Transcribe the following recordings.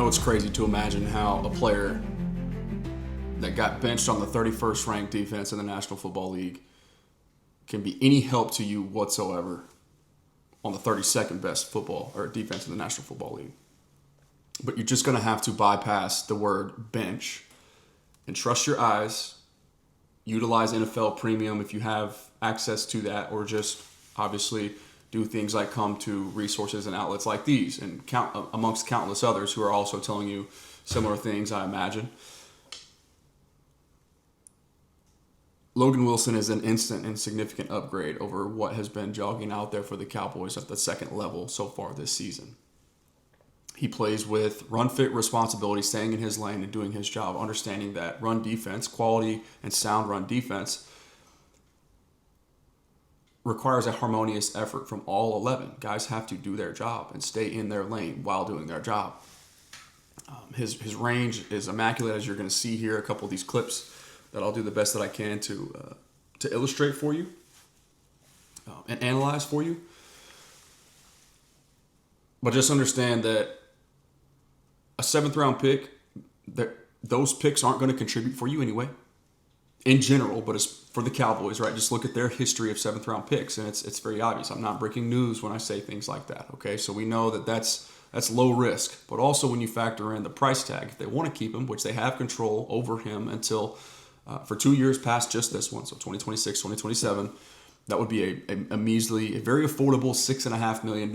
know it's crazy to imagine how a player that got benched on the 31st ranked defense in the National Football League can be any help to you whatsoever on the 32nd best football or defense in the National Football League. But you're just going to have to bypass the word bench and trust your eyes, utilize NFL Premium if you have access to that, or just obviously do things like come to resources and outlets like these and amongst countless others who are also telling you similar things, I imagine. Logan Wilson is an instant and significant upgrade over what has been jogging out there for the Cowboys at the second level so far this season. He plays with run-fit responsibility, staying in his lane and doing his job, understanding that run defense, quality and sound run defense, requires a harmonious effort from all 11. Guys have to do their job and stay in their lane while doing their job. His range is immaculate, as you're going to see here. A couple of these clips that I'll do the best that I can to illustrate for you and analyze for you. But just understand that a 7th round pick, those picks aren't going to contribute for you anyway, in general, but it's for the Cowboys, right? Just look at their history of 7th round picks, and it's very obvious. I'm not breaking news when I say things like that, okay? So we know that that's low risk, but also when you factor in the price tag, if they want to keep him, which they have control over him until for 2 years past just this one, so 2026, 2027, that would be a measly, a very affordable $6.5 million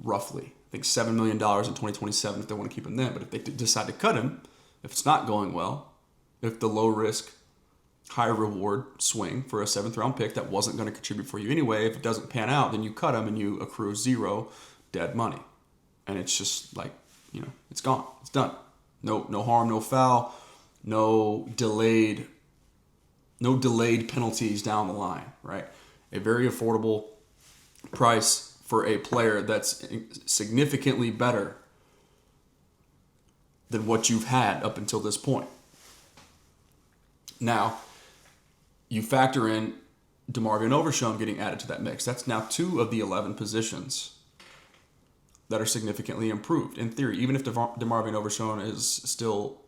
roughly. I think $7 million in 2027 if they want to keep him then. But if they decide to cut him, if it's not going well, if the low risk, high reward swing for a 7th round pick that wasn't going to contribute for you anyway, if it doesn't pan out, then you cut him and you accrue zero dead money. And it's just like, it's gone. It's done. No harm, no foul, no delayed penalties down the line, right? A very affordable price for a player that's significantly better than what you've had up until this point. Now, you factor in DeMarvion Overshown getting added to that mix. That's now 2 of the 11 positions that are significantly improved. In theory, even if DeMarvion Overshown is still,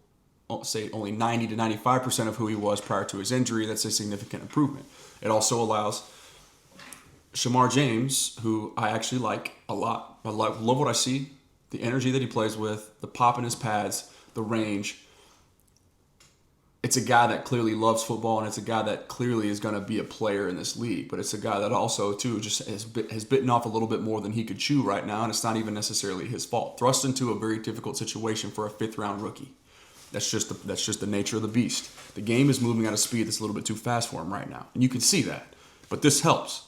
say, only 90 to 95% of who he was prior to his injury, that's a significant improvement. It also allows Shamar James, who I actually like a lot. I love what I see, the energy that he plays with, the pop in his pads, the range. It's a guy that clearly loves football, and it's a guy that clearly is going to be a player in this league. But it's a guy that also, too, just has bitten off a little bit more than he could chew right now, and it's not even necessarily his fault. Thrust into a very difficult situation for a 5th-round rookie. That's just the nature of the beast. The game is moving at a speed that's a little bit too fast for him right now, and you can see that. But this helps.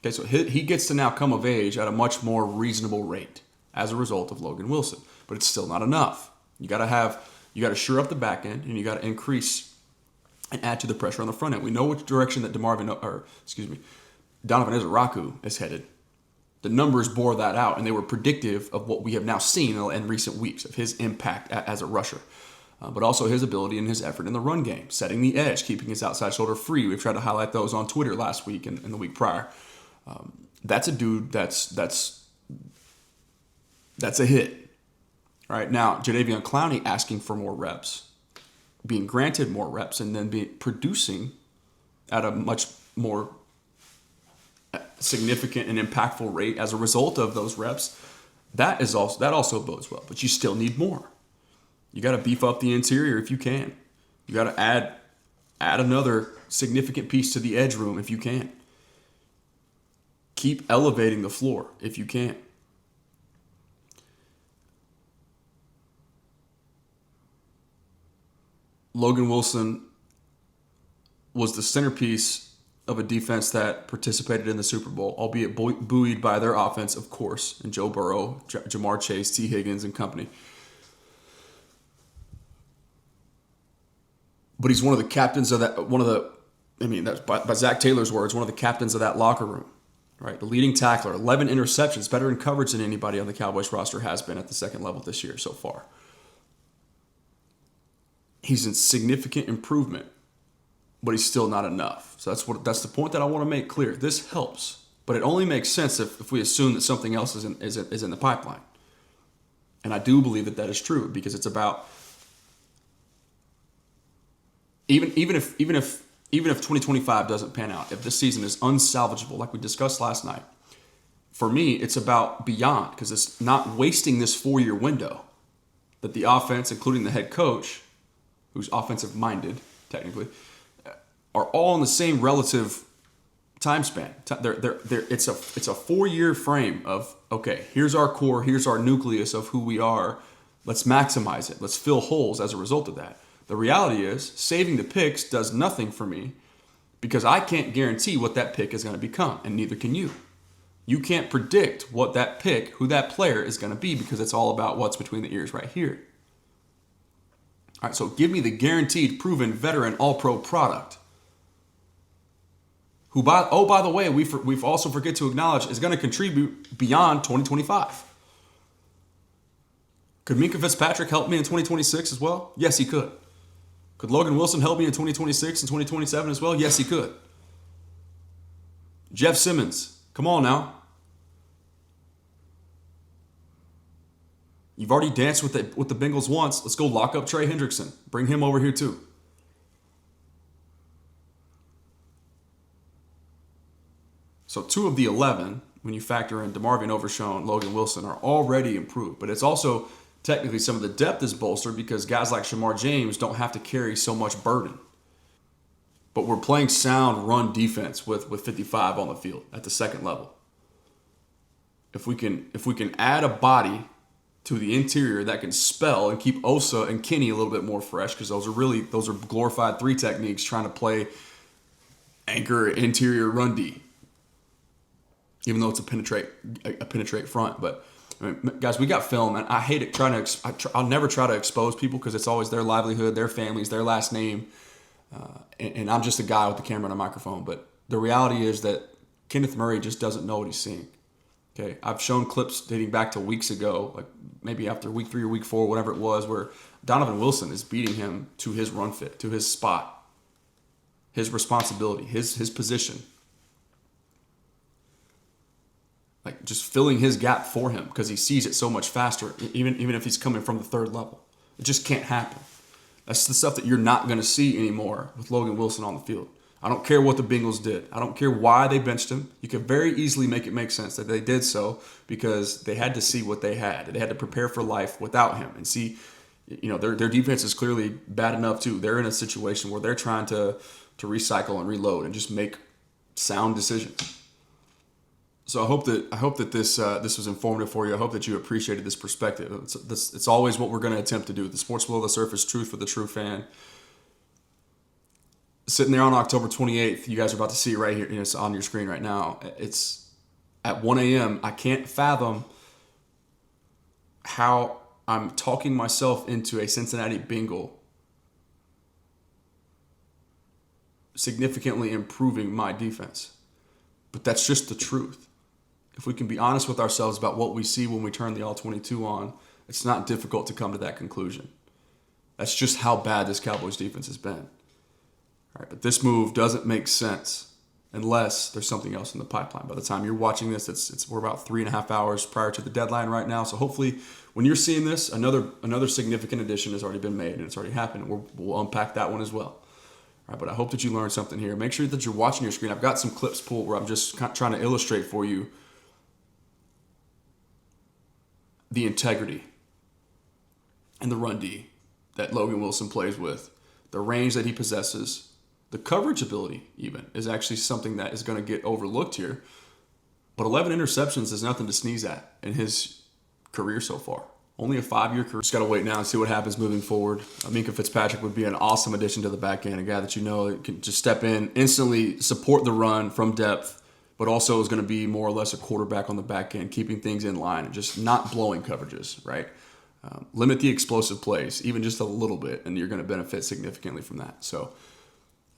Okay, so he gets to now come of age at a much more reasonable rate as a result of Logan Wilson, but it's still not enough. You got to shore up the back end, and you got to increase and add to the pressure on the front end. We know which direction that Donovan Ezeraku is headed. The numbers bore that out, and they were predictive of what we have now seen in recent weeks of his impact as a rusher. But also his ability and his effort in the run game, setting the edge, keeping his outside shoulder free. We've tried to highlight those on Twitter last week and the week prior. That's a dude that's a hit. All right, now Jadeveon Clowney asking for more reps, being granted more reps, and then producing at a much more significant and impactful rate as a result of those reps. That also bodes well, but you still need more. You got to beef up the interior if you can. You got to add another significant piece to the edge room if you can. Keep elevating the floor if you can. Logan Wilson was the centerpiece of a defense that participated in the Super Bowl, albeit buoyed by their offense, of course, and Joe Burrow, Jamar Chase, T. Higgins, and company. But he's one of the captains of that, that's by Zach Taylor's words, one of the captains of that locker room. Right, the leading tackler, 11 interceptions, better in coverage than anybody on the Cowboys roster has been at the second level this year so far. He's in significant improvement, but he's still not enough. So that's the point that I want to make clear. This helps, but it only makes sense if we assume that something else is in the pipeline. And I do believe that is true, because it's about even if 2025 doesn't pan out, if this season is unsalvageable, like we discussed last night, for me, it's about beyond, because it's not wasting this 4-year window that the offense, including the head coach, who's offensive minded, technically, are all in the same relative time span. It's a 4-year frame of, okay, here's our core, here's our nucleus of who we are. Let's maximize it. Let's fill holes as a result of that. The reality is, saving the picks does nothing for me, because I can't guarantee what that pick is going to become, and neither can you. You can't predict what that pick, who that player is going to be, because it's all about what's between the ears right here. All right, so give me the guaranteed, proven, veteran, all-pro product, who, by the way, we've also forget to acknowledge is going to contribute beyond 2025. Could Minkah Fitzpatrick help me in 2026 as well? Yes, he could. Could Logan Wilson help me in 2026 and 2027 as well? Yes, he could. Jeff Simmons, come on now. You've already danced with the Bengals once. Let's go lock up Trey Hendrickson. Bring him over here too. So 2 of the 11, when you factor in DeMarvion Overshown, Logan Wilson, are already improved. But it's also technically some of the depth is bolstered because guys like Shamar James don't have to carry so much burden. But we're playing sound run defense with 55 on the field at the second level. If we can add a body to the interior that can spell and keep Osa and Kenny a little bit more fresh, because those are glorified 3 techniques trying to play anchor interior run D, even though it's a penetrate front. But I mean, guys, we got film, and I hate it I'll never try to expose people, because it's always their livelihood, their families, their last name, and I'm just a guy with the camera and a microphone. But the reality is that Kenneth Murray just doesn't know what he's seeing. Okay, I've shown clips dating back to weeks ago, like maybe after week 3 or week 4, whatever it was, where Donovan Wilson is beating him to his run fit, to his spot, his responsibility, his position. Like just filling his gap for him, because he sees it so much faster, even if he's coming from the 3rd level. It just can't happen. That's the stuff that you're not going to see anymore with Logan Wilson on the field. I don't care what the Bengals did. I don't care why they benched him. You could very easily make it make sense that they did so because they had to see what they had. They had to prepare for life without him and see, their defense is clearly bad enough too. They're in a situation where they're trying to recycle and reload and just make sound decisions. So I hope that this was informative for you. I hope that you appreciated this perspective. It's always what we're going to attempt to do. The sports below the surface, truth for the true fan. Sitting there on October 28th, you guys are about to see it right here. It's on your screen right now. It's at 1 a.m. I can't fathom how I'm talking myself into a Cincinnati Bengal significantly improving my defense. But that's just the truth. If we can be honest with ourselves about what we see when we turn the All-22 on, it's not difficult to come to that conclusion. That's just how bad this Cowboys defense has been. All right, but this move doesn't make sense unless there's something else in the pipeline. By the time you're watching this, we're about 3.5 hours prior to the deadline right now. So hopefully, when you're seeing this, another significant addition has already been made and it's already happened. We'll unpack that one as well. All right, but I hope that you learned something here. Make sure that you're watching your screen. I've got some clips pulled where I'm just trying to illustrate for you the integrity and the run D that Logan Wilson plays with, the range that he possesses. The coverage ability, even, is actually something that is going to get overlooked here. But 11 interceptions is nothing to sneeze at in his career so far. Only a 5-year career. Just got to wait now and see what happens moving forward. Minkah Fitzpatrick would be an awesome addition to the back end. A guy that can just step in, instantly support the run from depth, but also is going to be more or less a quarterback on the back end, keeping things in line and just not blowing coverages, right? Limit the explosive plays, even just a little bit, and you're going to benefit significantly from that. So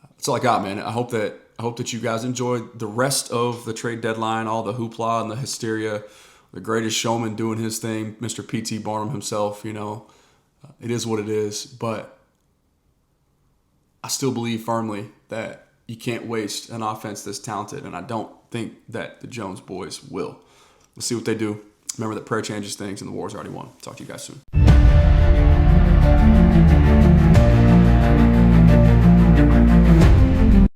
that's all I got, man. I hope that you guys enjoyed the rest of the trade deadline, all the hoopla and the hysteria, the greatest showman doing his thing, Mr. P.T. Barnum himself. It is what it is, but I still believe firmly that you can't waste an offense this talented, and I don't think that the Jones boys will. We'll see what they do. Remember that prayer changes things and the war's already won. Talk to you guys soon.